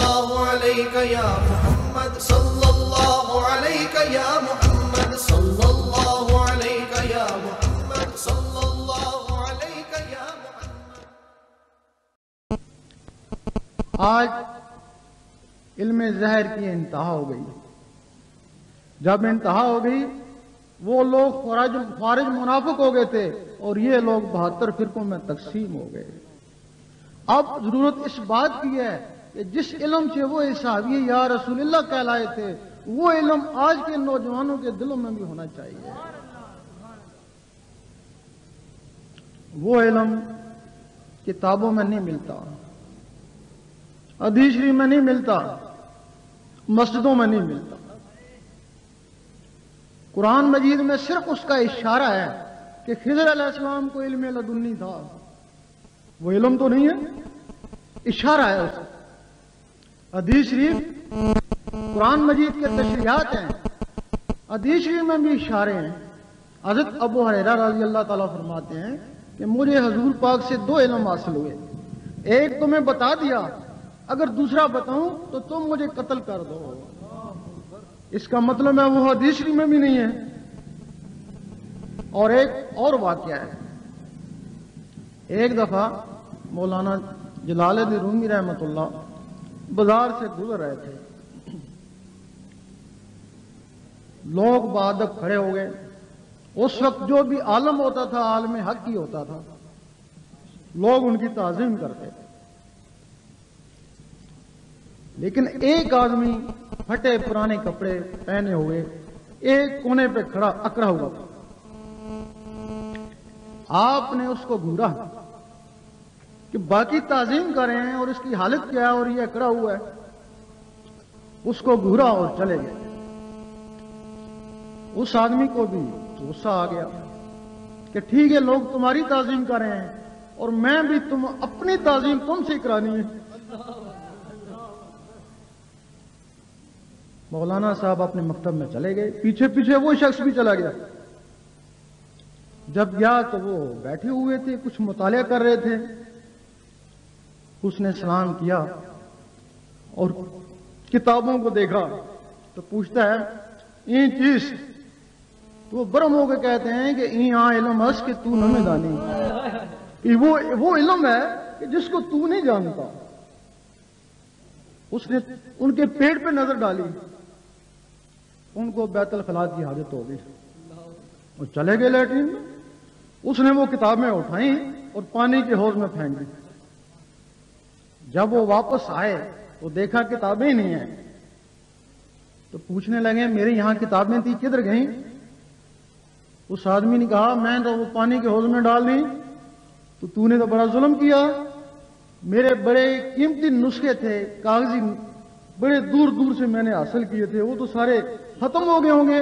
اللہ علیہ یا محمد صلی اللہ علیہ یا محمد صلی اللہ علیہ یا محمد صلی اللہ علیہ یا محمد. آج علم ظاہر کی انتہا ہو گئی. جب انتہا ہو گئی وہ لوگ خارج منافق ہو گئے تھے اور یہ لوگ 72 فرقوں میں تقسیم ہو گئے. اب ضرورت اس بات کی ہے کہ جس علم سے وہ صحابی یا رسول اللہ کہلائے تھے وہ علم آج کے نوجوانوں کے دلوں میں بھی ہونا چاہیے. وہ علم کتابوں میں نہیں ملتا، حدیث شریف میں نہیں ملتا، مسجدوں میں نہیں ملتا. قرآن مجید میں صرف اس کا اشارہ ہے کہ خضر علیہ السلام کو علم لدنی تھا. وہ علم تو نہیں ہے، اشارہ ہے اس کا. حدیث شریف قرآن مجید کے تشریحات ہیں، حدیث شریف میں بھی اشارے ہیں. حضرت ابو ہریرہ رضی اللہ تعالیٰ فرماتے ہیں کہ مجھے حضور پاک سے 2 علم حاصل ہوئے. ایک تمہیں بتا دیا، اگر دوسرا بتاؤں تو تم مجھے قتل کر دو. اس کا مطلب ہے وہ حدیث شریف میں بھی نہیں ہے. اور ایک اور واقعہ ہے. ایک دفعہ مولانا جلال الدین رومی رحمۃ اللہ بازار سے گزر رہے تھے. لوگ بادب کھڑے ہو گئے. اس وقت جو بھی عالم ہوتا تھا عالم حق ہی ہوتا تھا، لوگ ان کی تعظیم کرتے تھے. لیکن ایک آدمی پھٹے پرانے کپڑے پہنے ہوئے ایک کونے پہ کھڑا اکڑا ہوا تھا. آپ نے اس کو گھورا کہ باقی تعظیم کر رہے ہیں اور اس کی حالت کیا ہے اور یہ اکڑا ہوا ہے. اس کو گھورا اور چلے گئے. اس آدمی کو بھی غصہ آ گیا کہ ٹھیک ہے لوگ تمہاری تعظیم کر رہے ہیں اور میں بھی اپنی تعظیم تم سے کرانی ہے. مولانا صاحب اپنے مکتب میں چلے گئے. پیچھے پیچھے وہ شخص بھی چلا گیا. جب گیا تو وہ بیٹھے ہوئے تھے، کچھ مطالعہ کر رہے تھے. اس نے سلام کیا اور کتابوں کو دیکھا تو پوچھتا ہے این چیز. تو وہ برم ہو کے کہتے ہیں کہ این علم اس کہ تو نہ دانی. کہ وہ علم ہے کہ جس کو تو نہیں جانتا. اس نے ان کے پیٹ پہ نظر ڈالی. ان کو بیت الخلاء کی حاجت ہو گئی اور چلے گئے لیٹرین میں. اس نے وہ کتابیں اٹھائیں اور پانی کے حوض میں پھینک دی. جب وہ واپس آئے تو دیکھا کتابیں ہی نہیں ہیں. تو پوچھنے لگے میرے یہاں کتابیں تھی کدھر گئیں؟ اس آدمی نے کہا میں تو وہ پانی کے حوض میں ڈال دی. تو نے تو بڑا ظلم کیا. میرے بڑے قیمتی نسخے تھے کاغذی، بڑے دور دور سے میں نے حاصل کیے تھے، وہ تو سارے ختم ہو گئے ہوں گے.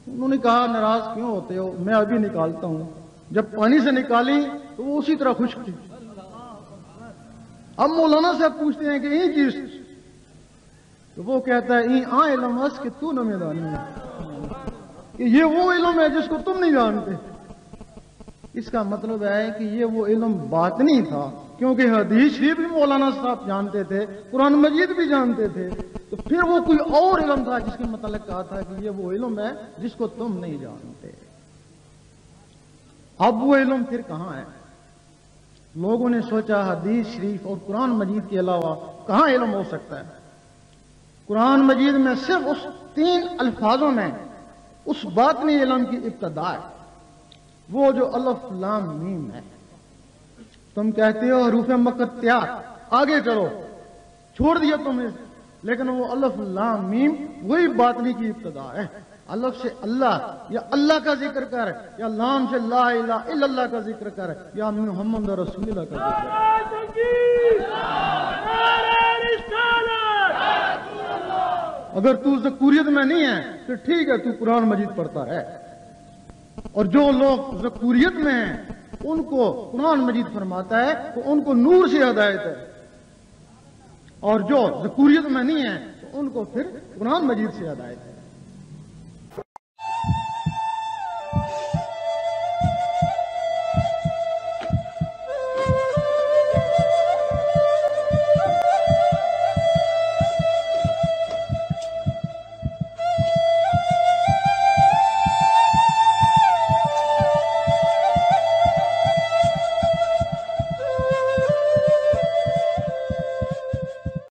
انہوں نے کہا ناراض کیوں ہوتے ہو، میں ابھی نکالتا ہوں. جب پانی سے نکالی تو وہ اسی طرح خشک تھی. اب مولانا صاحب پوچھتے ہیں کہ یہ چیز، تو وہ کہتا ہے این علم اس کہ تو نہ میدانی ہے، کہ یہ وہ علم ہے جس کو تم نہیں جانتے. اس کا مطلب ہے کہ یہ وہ علم باطنی تھا، کیونکہ حدیث شریف بھی مولانا صاحب جانتے تھے، قرآن مجید بھی جانتے تھے. تو پھر وہ کوئی اور علم تھا جس کے متعلق کہا تھا کہ یہ وہ علم ہے جس کو تم نہیں جانتے. اب وہ علم پھر کہاں ہے؟ لوگوں نے سوچا حدیث شریف اور قرآن مجید کے علاوہ کہاں علم ہو سکتا ہے. قرآن مجید میں صرف اس 3 الفاظوں میں اس باطنی علم کی ابتدا ہے، وہ جو الف لام میم ہے. تم کہتے ہو حروف مقطعات آگے کرو، چھوڑ دیا تم نے، لیکن وہ الف لام میم وہی باطنی کی ابتدا ہے. الف سے اللہ یا اللہ کا ذکر کر، یا لام سے لا الہ الا اللہ کا ذکر کر، یا محمد رسول اللہ کا ذکر کر. اگر تو ذکوریت میں نہیں ہے تو ٹھیک ہے، تو قرآن مجید پڑھتا ہے. اور جو لوگ ذکوریت میں ہیں ان کو قرآن مجید فرماتا ہے تو ان کو نور سے ہدایت ہے، اور جو ذکوریت میں نہیں ہے تو ان کو پھر قرآن مجید سے ہدایت ہے.